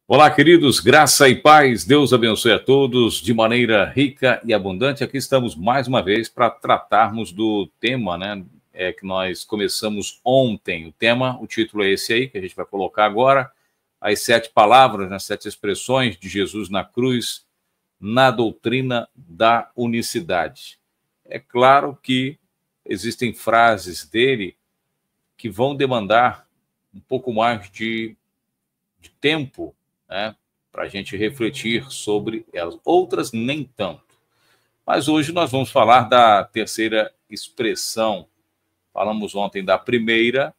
Olá, queridos, graça e paz, Deus abençoe a todos de maneira rica e abundante. Aqui estamos mais uma vez para tratarmos do tema, né, que nós começamos ontem. O título é esse aí, que a gente vai colocar agora, as 7 palavras, né, 7 expressões de Jesus na cruz, na doutrina da unicidade. É claro que existem frases dele que vão demandar um pouco mais de tempo, né, para a gente refletir sobre elas. Outras nem tanto. Mas hoje nós vamos falar da terceira expressão. Falamos ontem da primeira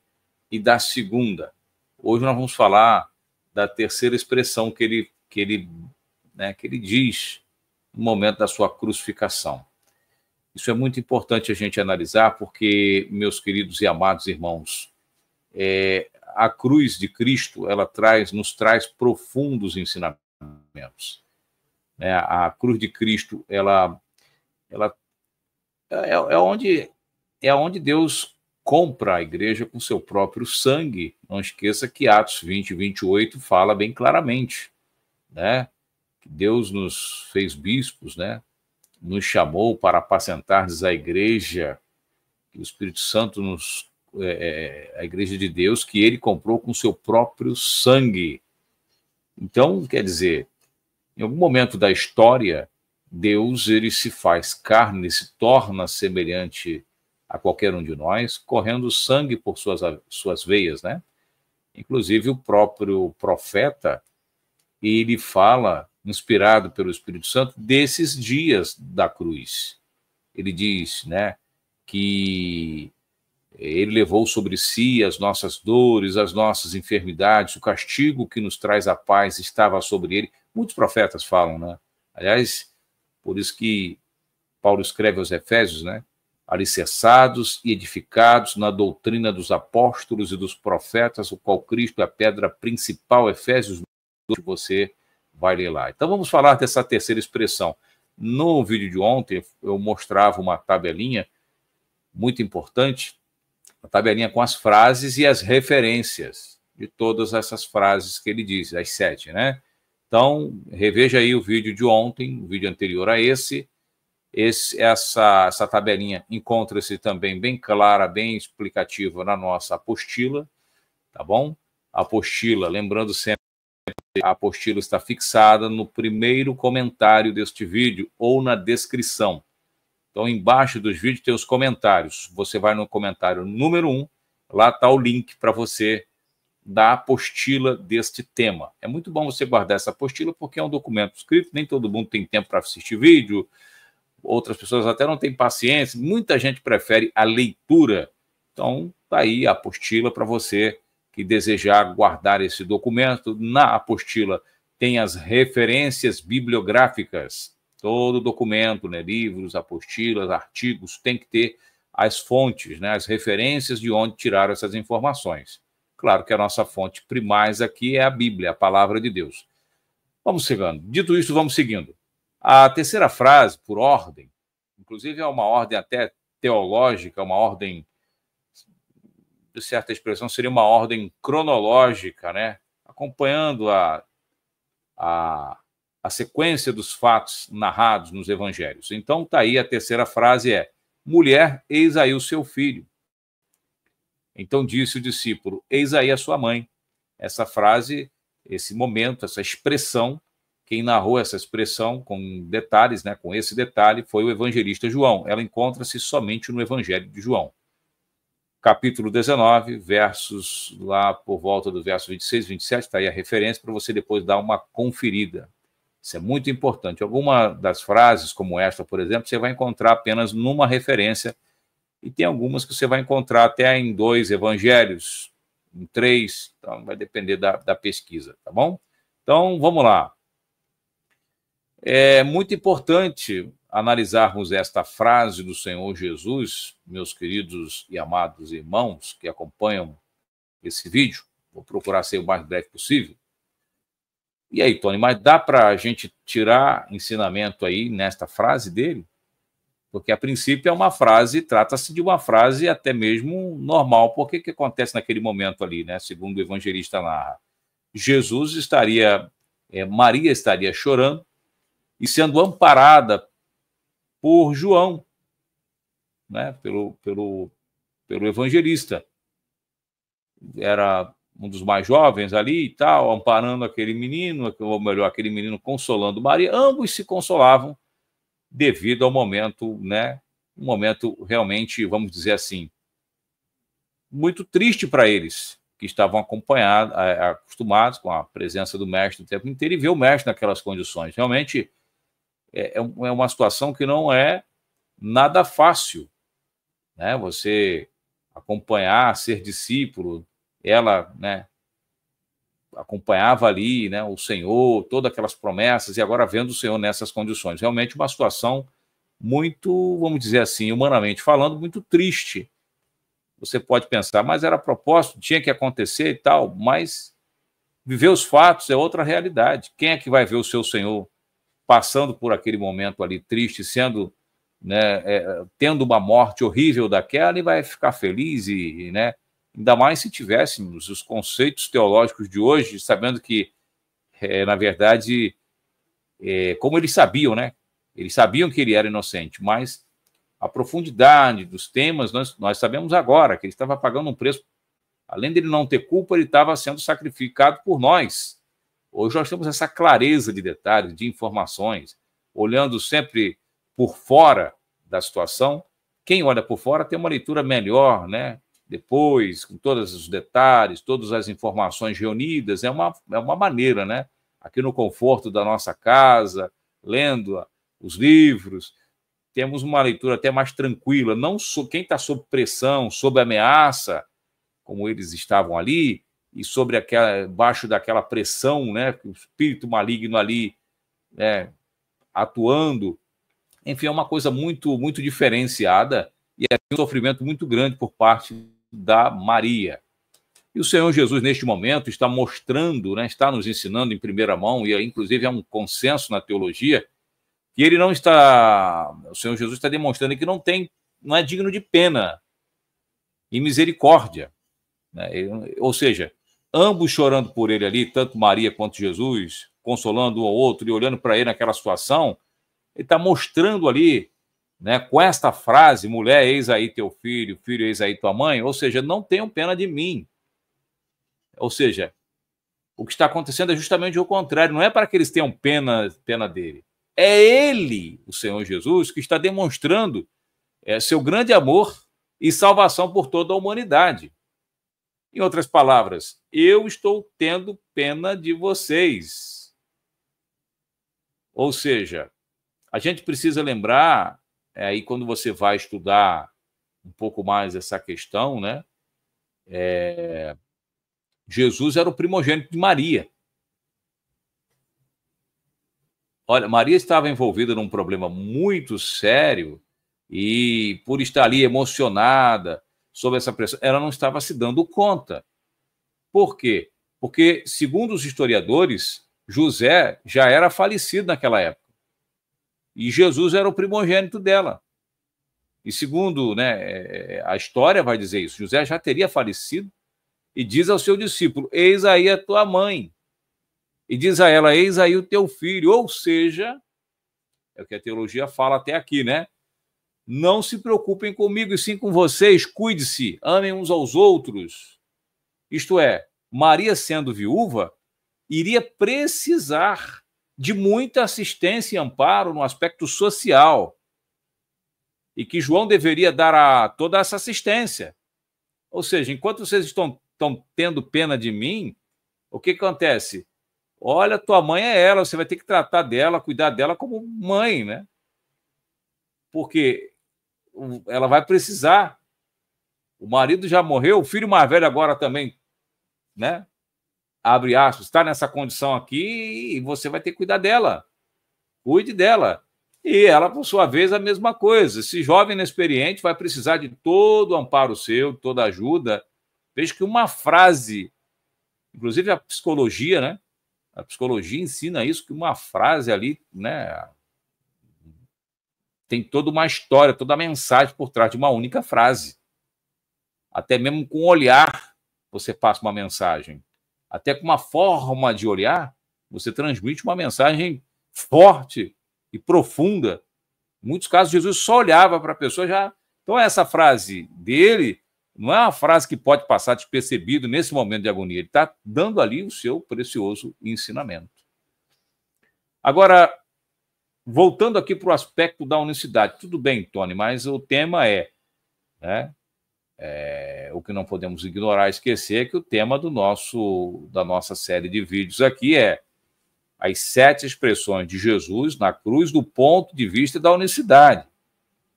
e da segunda. Hoje nós vamos falar da terceira expressão que ele diz no momento da sua crucificação. Isso é muito importante a gente analisar, porque, meus queridos e amados irmãos, a cruz de Cristo, ela nos traz profundos ensinamentos. A cruz de Cristo, ela é onde Deus compra a igreja com seu próprio sangue. Não esqueça que Atos 20 e 28 fala bem claramente, né, que Deus nos fez bispos, né, nos chamou para apacentar a igreja, que o Espírito Santo a igreja de Deus, que ele comprou com seu próprio sangue. Então, quer dizer, em algum momento da história, Deus ele se faz carne, se torna semelhante a qualquer um de nós, correndo sangue por suas veias, né? Inclusive o próprio profeta, ele fala, inspirado pelo Espírito Santo, desses dias da cruz. Ele diz, né, que ele levou sobre si as nossas dores, as nossas enfermidades, o castigo que nos traz a paz estava sobre ele. Muitos profetas falam, né? Aliás, por isso que Paulo escreve aos Efésios, né? Alicerçados e edificados na doutrina dos apóstolos e dos profetas, o qual Cristo é a pedra principal, Efésios 2, que você vai ler lá. Então vamos falar dessa terceira expressão. No vídeo de ontem, eu mostrava uma tabelinha muito importante, a tabelinha com as frases e as referências de todas essas frases que ele diz, as 7, né? Então, reveja aí o vídeo de ontem, o vídeo anterior a essa tabelinha encontra-se também bem clara, bem explicativa na nossa apostila, tá bom? A apostila, lembrando sempre, a apostila está fixada no primeiro comentário deste vídeo ou na descrição. Então, embaixo dos vídeos tem os comentários. Você vai no comentário número 1, lá está o link para você da apostila deste tema. É muito bom você guardar essa apostila, porque é um documento escrito, nem todo mundo tem tempo para assistir vídeo, outras pessoas até não têm paciência, muita gente prefere a leitura. Então, está aí a apostila para você que desejar guardar esse documento. Na apostila tem as referências bibliográficas. Todo documento, né, livros, apostilas, artigos, tem que ter as fontes, né, as referências de onde tiraram essas informações. Claro que a nossa fonte primária aqui é a Bíblia, a palavra de Deus. Vamos chegando. Dito isso, vamos seguindo. A terceira frase, por ordem, inclusive é uma ordem até teológica, uma ordem, de certa expressão, seria uma ordem cronológica, né, acompanhando a sequência dos fatos narrados nos evangelhos. Então, está aí a terceira frase mulher, eis aí o seu filho. Então disse o discípulo, eis aí a sua mãe. Essa frase, esse momento, essa expressão, quem narrou essa expressão com detalhes, né, com esse detalhe, foi o evangelista João. Ela encontra-se somente no Evangelho de João. Capítulo 19, versos lá por volta do verso 26, 27, está aí a referência para você depois dar uma conferida. Isso é muito importante. Alguma das frases, como esta, por exemplo, você vai encontrar apenas numa referência, e tem algumas que você vai encontrar até em 2 evangelhos, em 3, então vai depender da pesquisa, tá bom? Então, vamos lá. É muito importante analisarmos esta frase do Senhor Jesus, meus queridos e amados irmãos que acompanham esse vídeo. Vou procurar ser o mais breve possível. E aí, Tony, mas dá para a gente tirar ensinamento aí nesta frase dele? Porque, a princípio, é uma frase, trata-se de uma frase até mesmo normal. Por que acontece naquele momento ali, né? Segundo o evangelista narra. Jesus estaria Maria estaria chorando e sendo amparada por João, né, pelo evangelista. Era um dos mais jovens ali e tal, amparando aquele menino, ou melhor, aquele menino consolando Maria. Ambos se consolavam devido ao momento, né, um momento realmente, vamos dizer assim, muito triste para eles, que estavam acostumados com a presença do mestre o tempo inteiro, e ver o mestre naquelas condições. Realmente é uma situação que não é nada fácil, né? Você acompanhar, ser discípulo, ela, né, acompanhava ali, né, o Senhor, todas aquelas promessas, e agora vendo o Senhor nessas condições. Realmente uma situação muito, vamos dizer assim, humanamente falando, muito triste. Você pode pensar, mas era propósito, tinha que acontecer e tal, mas viver os fatos é outra realidade. Quem é que vai ver o seu Senhor passando por aquele momento ali triste, sendo, né, tendo uma morte horrível daquela, e vai ficar feliz né, ainda mais se tivéssemos os conceitos teológicos de hoje, sabendo que, na verdade, como eles sabiam, né? Eles sabiam que ele era inocente, mas a profundidade dos temas, nós sabemos agora que ele estava pagando um preço. Além dele não ter culpa, ele estava sendo sacrificado por nós. Hoje nós temos essa clareza de detalhes, de informações, olhando sempre por fora da situação. Quem olha por fora tem uma leitura melhor, né? Depois, com todos os detalhes, todas as informações reunidas, é uma maneira, né? Aqui no conforto da nossa casa, lendo os livros, temos uma leitura até mais tranquila. Não quem está sob pressão, sob ameaça, como eles estavam ali, e baixo daquela pressão, né? O espírito maligno ali, né, atuando. Enfim, é uma coisa muito, muito diferenciada e é um sofrimento muito grande por parte da Maria. E o Senhor Jesus, neste momento, está mostrando, né, está nos ensinando em primeira mão, e inclusive é um consenso na teologia, que ele não está... O Senhor Jesus está demonstrando que não é digno de pena e misericórdia, né? Ou seja, ambos chorando por ele ali, tanto Maria quanto Jesus, consolando um ao outro e olhando para ele naquela situação, ele está mostrando ali, né, com esta frase, mulher, eis aí teu filho, filho, eis aí tua mãe, ou seja, não tenham pena de mim. Ou seja, o que está acontecendo é justamente o contrário, não é para que eles tenham pena dele. É ele, o Senhor Jesus, que está demonstrando seu grande amor e salvação por toda a humanidade. Em outras palavras, eu estou tendo pena de vocês. Ou seja, a gente precisa lembrar, aí quando você vai estudar um pouco mais essa questão, né? Jesus era o primogênito de Maria. Olha, Maria estava envolvida num problema muito sério e, por estar ali emocionada sob essa pressão, ela não estava se dando conta. Por quê? Porque, segundo os historiadores, José já era falecido naquela época e Jesus era o primogênito dela. E segundo, né, a história vai dizer isso, José já teria falecido e diz ao seu discípulo, eis aí a tua mãe. E diz a ela, eis aí o teu filho. Ou seja, é o que a teologia fala até aqui, né? Não se preocupem comigo e sim com vocês, cuide-se, amem uns aos outros. Isto é, Maria sendo viúva, iria precisar de muita assistência e amparo no aspecto social. E que João deveria dar toda essa assistência. Ou seja, enquanto vocês estão tendo pena de mim, o que acontece? Olha, tua mãe é ela, você vai ter que tratar dela, cuidar dela como mãe, né? Porque ela vai precisar. O marido já morreu, o filho mais velho agora também, né? Abre aspas, está nessa condição aqui e você vai ter que cuidar dela. Cuide dela. E ela, por sua vez, a mesma coisa. Esse jovem inexperiente vai precisar de todo o amparo seu, toda a ajuda. Veja que uma frase, inclusive a psicologia, né? A psicologia ensina isso, que uma frase ali, né, tem toda uma história, toda a mensagem por trás de uma única frase. Até mesmo com o olhar você passa uma mensagem. Até com uma forma de olhar você transmite uma mensagem forte e profunda. Em muitos casos, Jesus só olhava para a pessoa já. Então, essa frase dele não é uma frase que pode passar despercebido nesse momento de agonia. Ele está dando ali o seu precioso ensinamento. Agora, voltando aqui para o aspecto da unicidade. Tudo bem, Tony, mas o tema né, o que não podemos ignorar, esquecer, é que o tema da nossa série de vídeos aqui é as 7 expressões de Jesus na cruz do ponto de vista da unicidade.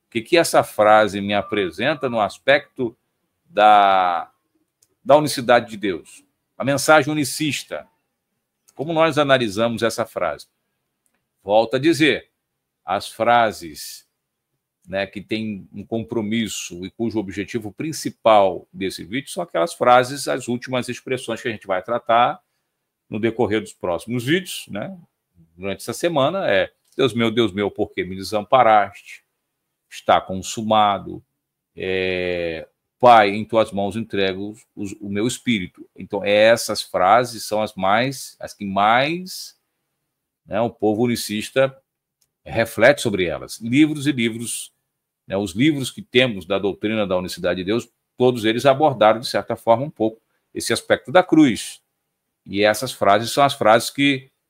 O que essa frase me apresenta no aspecto da unicidade de Deus? A mensagem unicista. Como nós analisamos essa frase? Volto a dizer, as frases, né, que têm um compromisso e cujo objetivo principal desse vídeo são aquelas frases, as últimas expressões que a gente vai tratar no decorrer dos próximos vídeos, né? Durante essa semana Deus meu, por que me desamparaste? Está consumado. Pai, em tuas mãos entrego o meu espírito. Então, essas frases são as que mais, né, o povo unicista reflete sobre elas. Livros e livros, né, os livros que temos da doutrina da unicidade de Deus, todos eles abordaram, de certa forma, um pouco esse aspecto da cruz. E essas frases são as frases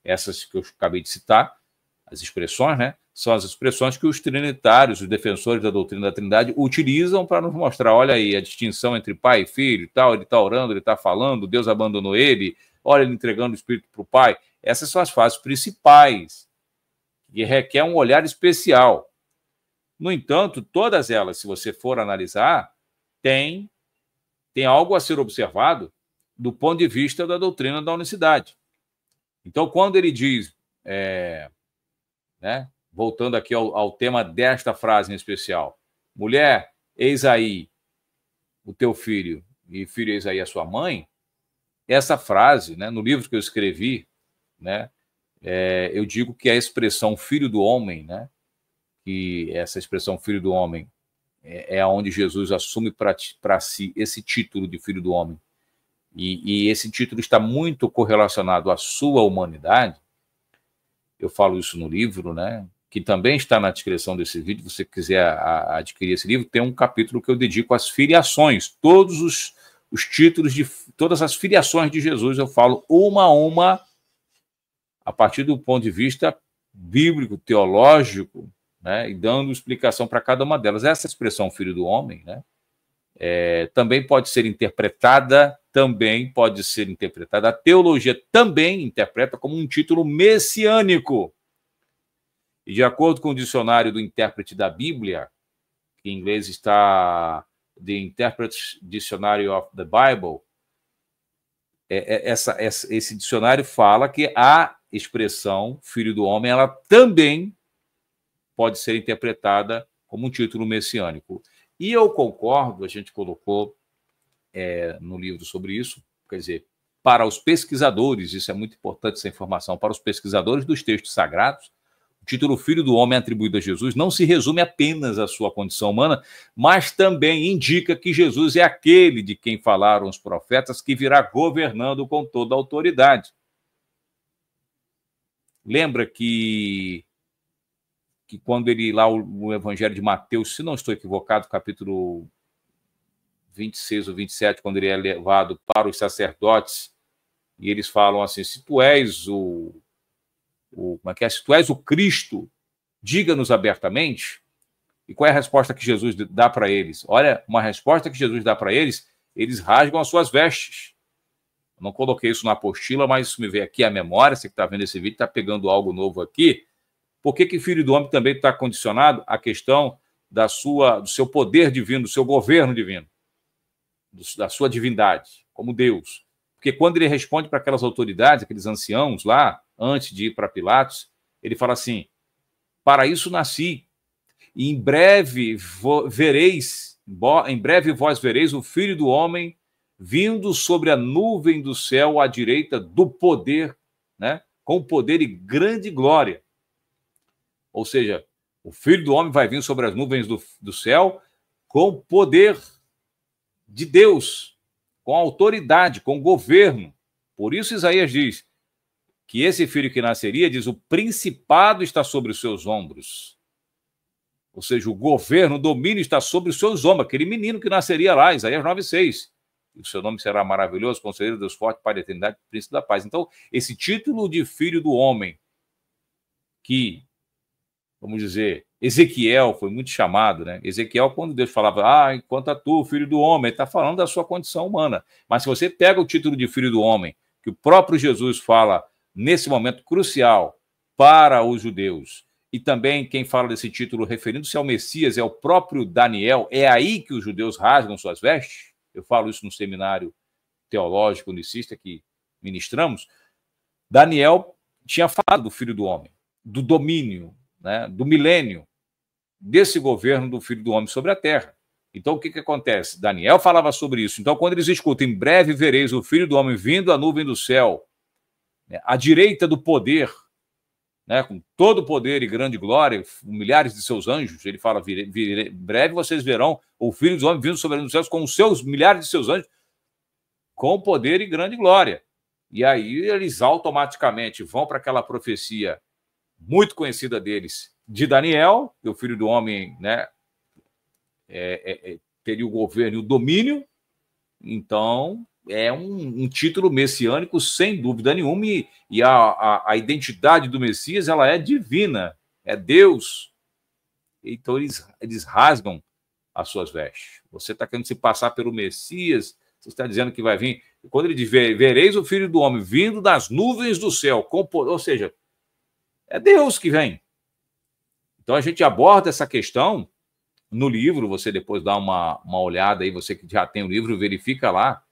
essas que eu acabei de citar, as expressões, né, são as expressões que os trinitários, os defensores da doutrina da Trindade, utilizam para nos mostrar, olha aí, a distinção entre pai e filho e tal, ele está orando, ele está falando, Deus abandonou ele, olha ele entregando o Espírito para o Pai. Essas são as frases principais, que requer um olhar especial. No entanto, todas elas, se você for analisar, tem algo a ser observado do ponto de vista da doutrina da unicidade. Então, quando ele diz, né, voltando aqui ao tema desta frase em especial, mulher, eis aí o teu filho, e filho, eis aí a sua mãe, essa frase, né, no livro que eu escrevi, né, eu digo que a expressão filho do homem, né, que essa expressão filho do homem é onde Jesus assume para si esse título de filho do homem. E esse título está muito correlacionado à sua humanidade. Eu falo isso no livro, né, que também está na descrição desse vídeo. Se você quiser adquirir esse livro, tem um capítulo que eu dedico às filiações. Todos os títulos de todas as filiações de Jesus, eu falo uma a uma, a partir do ponto de vista bíblico, teológico, né, e dando explicação para cada uma delas. Essa expressão filho do homem, né, também pode ser interpretada, a teologia também interpreta como um título messiânico. E de acordo com o dicionário do intérprete da Bíblia, que em inglês está The Interpreter's Dictionary of the Bible, esse dicionário fala que a expressão filho do homem, ela também pode ser interpretada como um título messiânico. E eu concordo, a gente colocou no livro sobre isso, quer dizer, para os pesquisadores, isso é muito importante, essa informação, para os pesquisadores dos textos sagrados, o título Filho do Homem atribuído a Jesus não se resume apenas à sua condição humana, mas também indica que Jesus é aquele de quem falaram os profetas que virá governando com toda a autoridade. Lembra que quando ele, lá o Evangelho de Mateus, se não estou equivocado, capítulo 26 ou 27, quando ele é levado para os sacerdotes, e eles falam assim, se tu és se tu és o Cristo, diga-nos abertamente. E qual é a resposta que Jesus dá para eles? Olha, uma resposta que Jesus dá para eles, eles rasgam as suas vestes. Eu não coloquei isso na apostila, mas isso me veio aqui à memória, você que está vendo esse vídeo, está pegando algo novo aqui. Por que Filho do Homem também está condicionado à questão do seu poder divino, do seu governo divino, da sua divindade, como Deus? Porque quando ele responde para aquelas autoridades, aqueles anciãos lá, antes de ir para Pilatos, ele fala assim, para isso nasci, e em breve vós vereis o Filho do Homem vindo sobre a nuvem do céu à direita do poder, né? Com poder e grande glória. Ou seja, o Filho do Homem vai vir sobre as nuvens do céu com poder de Deus, com autoridade, com governo. Por isso Isaías diz que esse filho que nasceria, diz, o principado está sobre os seus ombros. Ou seja, o governo, o domínio está sobre os seus ombros. Aquele menino que nasceria lá, Isaías 9,6. E o seu nome será maravilhoso, conselheiro, Deus forte, Pai da eternidade, príncipe da paz. Então, esse título de filho do homem, que, vamos dizer, Ezequiel foi muito chamado, né? Ezequiel, quando Deus falava, enquanto a tu, filho do homem, ele está falando da sua condição humana. Mas se você pega o título de filho do homem, que o próprio Jesus fala nesse momento crucial para os judeus, e também quem fala desse título referindo-se ao Messias é o próprio Daniel, é aí que os judeus rasgam suas vestes. Eu falo isso no seminário teológico unicista que ministramos. Daniel tinha falado do filho do homem, do domínio, né, do milênio, desse governo do filho do homem sobre a terra. Então, o que acontece? Daniel falava sobre isso. Então, quando eles escutam, em breve vereis o filho do homem vindo à nuvem do céu, né, à direita do poder, né, com todo o poder e grande glória, milhares de seus anjos, ele fala, breve vocês verão o filho do homem vindo sobre os céus com os seus milhares de seus anjos, com poder e grande glória. E aí eles automaticamente vão para aquela profecia muito conhecida deles, de Daniel, que o filho do homem, né, teria o governo e o domínio. Então, é um título messiânico, sem dúvida nenhuma, e a identidade do Messias, ela é divina, é Deus. Então, eles rasgam as suas vestes. Você está querendo se passar pelo Messias, você está dizendo que vai vir. Quando ele diz, vereis o Filho do Homem vindo das nuvens do céu, ou seja, é Deus que vem. Então, a gente aborda essa questão no livro, você depois dá uma olhada aí, você que já tem o livro, verifica lá.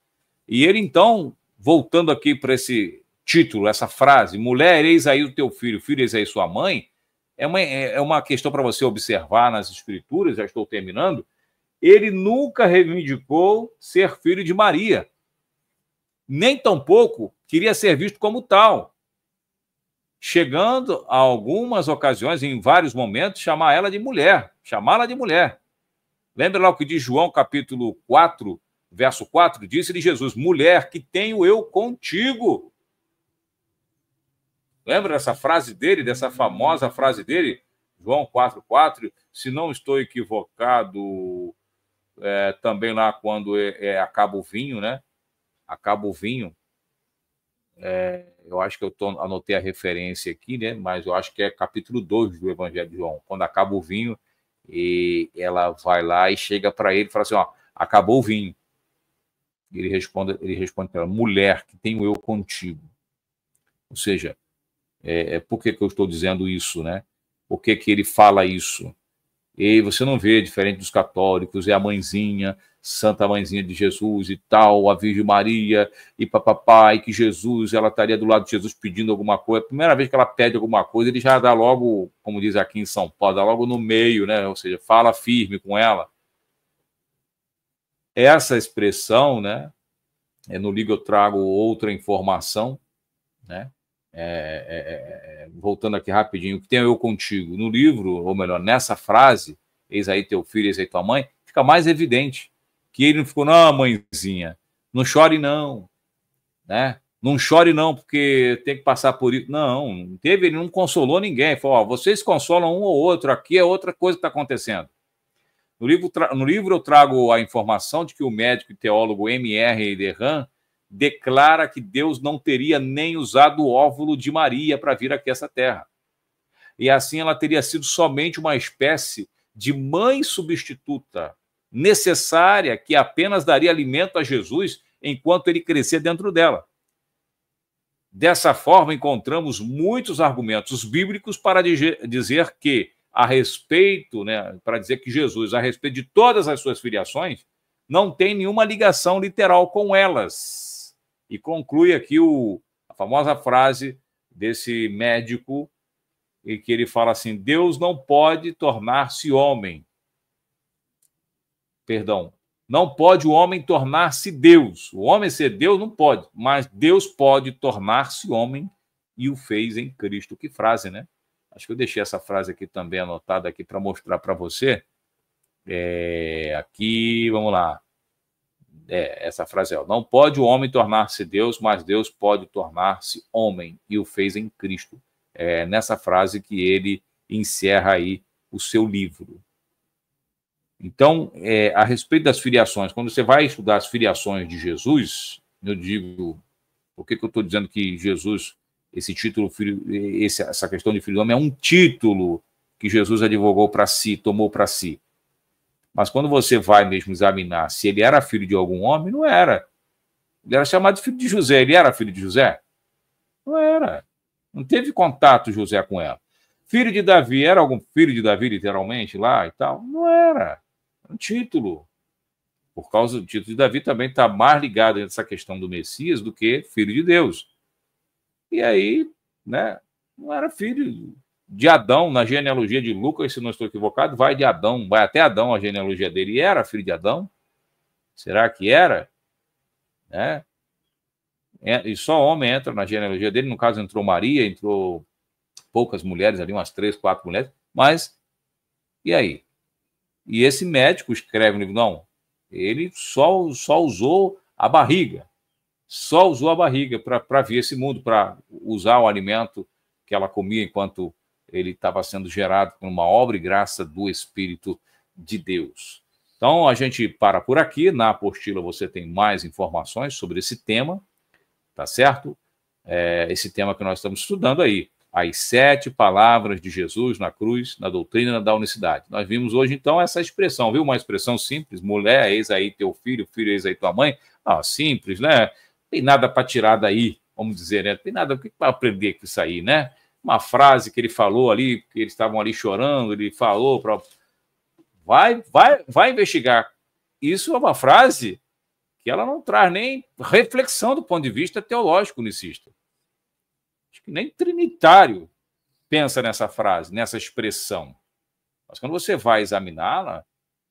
E ele, então, voltando aqui para esse título, essa frase, mulher, eis aí o teu filho, filho, eis aí sua mãe, é uma questão para você observar nas escrituras, já estou terminando. Ele nunca reivindicou ser filho de Maria, nem tampouco queria ser visto como tal, chegando a algumas ocasiões, em vários momentos, chamá-la de mulher. Lembra lá o que diz João, capítulo 4, verso 4? Disse-lhe Jesus, mulher, que tenho eu contigo. Lembra dessa frase dele, dessa famosa frase dele? João 4,4, se não estou equivocado, também lá quando acaba o vinho, né? Acaba o vinho. Eu acho que anotei a referência aqui, né? Mas eu acho que é capítulo 2 do Evangelho de João. Quando acaba o vinho, e ela vai lá e chega para ele e fala assim, acabou o vinho. Ele responde para ela, mulher, que tenho eu contigo. Ou seja, por que eu estou dizendo isso, né? Por que ele fala isso? E você não vê, diferente dos católicos, é a mãezinha, Santa Mãezinha de Jesus e tal, a Virgem Maria e papapá, e que Jesus, ela estaria do lado de Jesus pedindo alguma coisa. A primeira vez que ela pede alguma coisa, ele já dá logo, como diz aqui em São Paulo, dá logo no meio, né? Ou seja, fala firme com ela. Essa expressão, né? No livro eu trago outra informação, né? Voltando aqui rapidinho, o que tenho eu contigo? No livro, ou melhor, nessa frase, eis aí teu filho, eis aí tua mãe, fica mais evidente que ele não ficou, não, mãezinha, não chore não, né? Não chore não, porque tem que passar por isso. Não teve, ele não consolou ninguém. Falou, vocês consolam um ou outro, aqui é outra coisa que está acontecendo. No livro eu trago a informação de que o médico e teólogo M.R. Derham declara que Deus não teria nem usado o óvulo de Maria para vir aqui a essa terra. E assim ela teria sido somente uma espécie de mãe substituta, necessária, que apenas daria alimento a Jesus enquanto ele crescia dentro dela. Dessa forma, encontramos muitos argumentos bíblicos para dizer que, a respeito, né, para dizer que Jesus, a respeito de todas as suas filiações, não tem nenhuma ligação literal com elas. E conclui aqui a famosa frase desse médico, em que ele fala assim, Deus não pode tornar-se homem. Perdão, não pode o homem tornar-se Deus. O homem ser Deus não pode, mas Deus pode tornar-se homem e o fez em Cristo. Que frase, né? Acho que eu deixei essa frase aqui também anotada aqui para mostrar para você. Aqui, vamos lá. essa frase é: não pode o homem tornar-se Deus, mas Deus pode tornar-se homem, e o fez em Cristo. É nessa frase que ele encerra aí o seu livro. Então, a respeito das filiações, quando você vai estudar as filiações de Jesus, eu digo, por que eu estou dizendo que Jesus, esse título, essa questão de filho do homem, é um título que Jesus advogou para si, tomou para si. Mas quando você vai mesmo examinar se ele era filho de algum homem, não era. Ele era chamado de filho de José. Ele era filho de José? Não era. Não teve contato José com ela. Filho de Davi, era algum filho de Davi, literalmente, lá e tal? Não era. Um título. Por causa do título de Davi também está mais ligado a essa questão do Messias do que filho de Deus. E aí, né, não era filho de Adão, na genealogia de Lucas, se não estou equivocado, vai de Adão, vai até Adão a genealogia dele. E era filho de Adão? Será que era? Né? E só homem entra na genealogia dele, no caso entrou Maria, entrou poucas mulheres ali, umas 3, 4 mulheres, mas e aí? E esse médico escreve no livro, não, ele só usou a barriga, para ver esse mundo, para usar o alimento que ela comia enquanto ele estava sendo gerado por uma obra e graça do Espírito de Deus. Então, a gente para por aqui. Na apostila você tem mais informações sobre esse tema, tá certo? Esse tema que nós estamos estudando aí, as 7 palavras de Jesus na cruz, na doutrina da unicidade. Nós vimos hoje, então, essa expressão, viu? Uma expressão simples: mulher, eis aí teu filho, filho, eis aí tua mãe. Simples, né? Não tem nada para tirar daí, vamos dizer, né? Não tem nada para aprender com isso aí, né? Uma frase que ele falou ali, que eles estavam ali chorando, ele falou para... Vai investigar. Isso é uma frase que ela não traz nem reflexão do ponto de vista teológico unicista. Acho que nem trinitário pensa nessa frase, nessa expressão. Mas quando você vai examiná-la,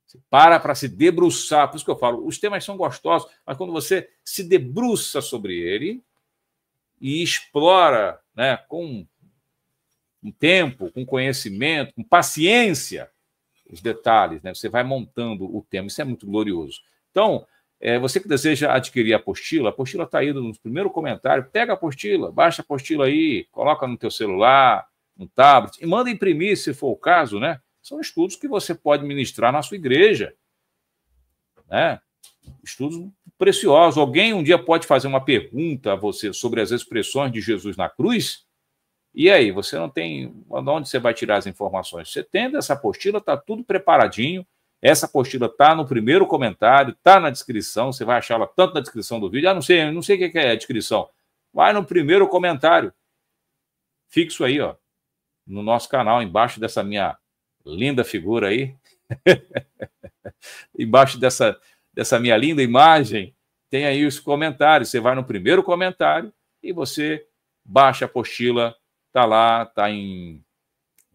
você para se debruçar. Por isso que eu falo, os temas são gostosos, mas quando você se debruça sobre ele e explora, né, com tempo, com conhecimento, com paciência, os detalhes, né? Você vai montando o tema. Isso é muito glorioso. Então, você que deseja adquirir a apostila está aí no primeiro comentário. Pega a apostila, baixa a apostila aí, coloca no teu celular, no tablet, e manda imprimir, se for o caso, né? São estudos que você pode ministrar na sua igreja, né? Estudos preciosos. Alguém um dia pode fazer uma pergunta a você sobre as expressões de Jesus na cruz, e aí, você não tem... De onde você vai tirar as informações? Você tendo essa apostila, está tudo preparadinho. Essa apostila está no primeiro comentário, está na descrição. Você vai achá-la tanto na descrição do vídeo. Não sei o que é a descrição. Vai no primeiro comentário. Fixo aí, ó, no nosso canal, embaixo dessa minha linda figura aí. Embaixo dessa minha linda imagem, tem aí os comentários. Você vai no primeiro comentário e você baixa a apostila. Está lá, está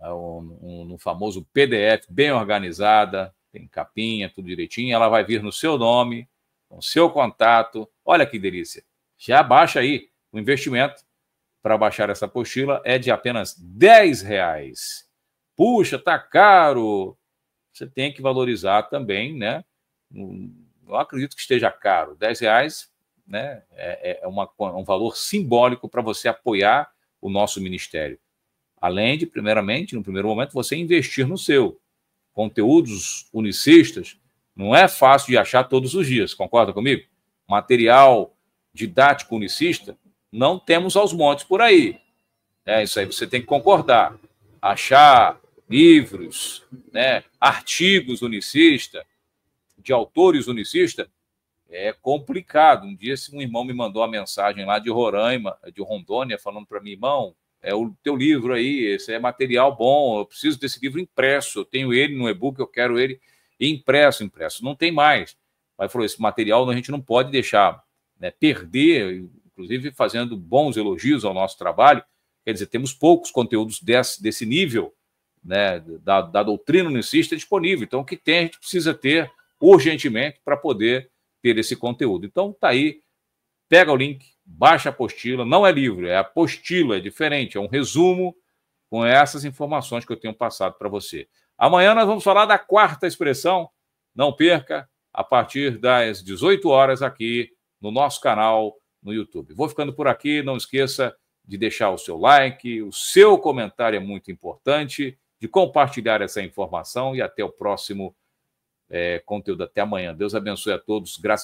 no famoso PDF, bem organizada, tem capinha, tudo direitinho. Ela vai vir no seu nome, com seu contato. Olha que delícia. Já baixa aí. O investimento para baixar essa apostila é de apenas R$10. Puxa, tá caro. Você tem que valorizar também, né? Não acredito que esteja caro. R$10, né? Um valor simbólico para você apoiar o nosso ministério. Além de, primeiramente, no primeiro momento, você investir no seu. Conteúdos unicistas não é fácil de achar todos os dias, concorda comigo? Material didático unicista não temos aos montes por aí. Isso aí você tem que concordar. Achar livros, né, artigos unicistas, de autores unicistas, é complicado. Um dia um irmão me mandou uma mensagem lá de Roraima, de Rondônia, falando para mim: irmão, o teu livro aí, esse é material bom, eu preciso desse livro impresso, eu tenho ele no e-book, eu quero ele impresso. Não tem mais. Mas falou, esse material a gente não pode deixar, né, perder, inclusive fazendo bons elogios ao nosso trabalho. Quer dizer, temos poucos conteúdos desse nível, né, da doutrina unicista disponível. Então, o que tem, a gente precisa ter urgentemente para poder ter esse conteúdo. Então, tá aí, pega o link, baixa a apostila. Não é livro, é apostila, é diferente, é um resumo com essas informações que eu tenho passado para você. Amanhã nós vamos falar da 4ª expressão. Não perca, a partir das 18 horas aqui no nosso canal no YouTube. Vou ficando por aqui, não esqueça de deixar o seu like, o seu comentário é muito importante, de compartilhar essa informação e até o próximo conteúdo. Até amanhã. Deus abençoe a todos. Graças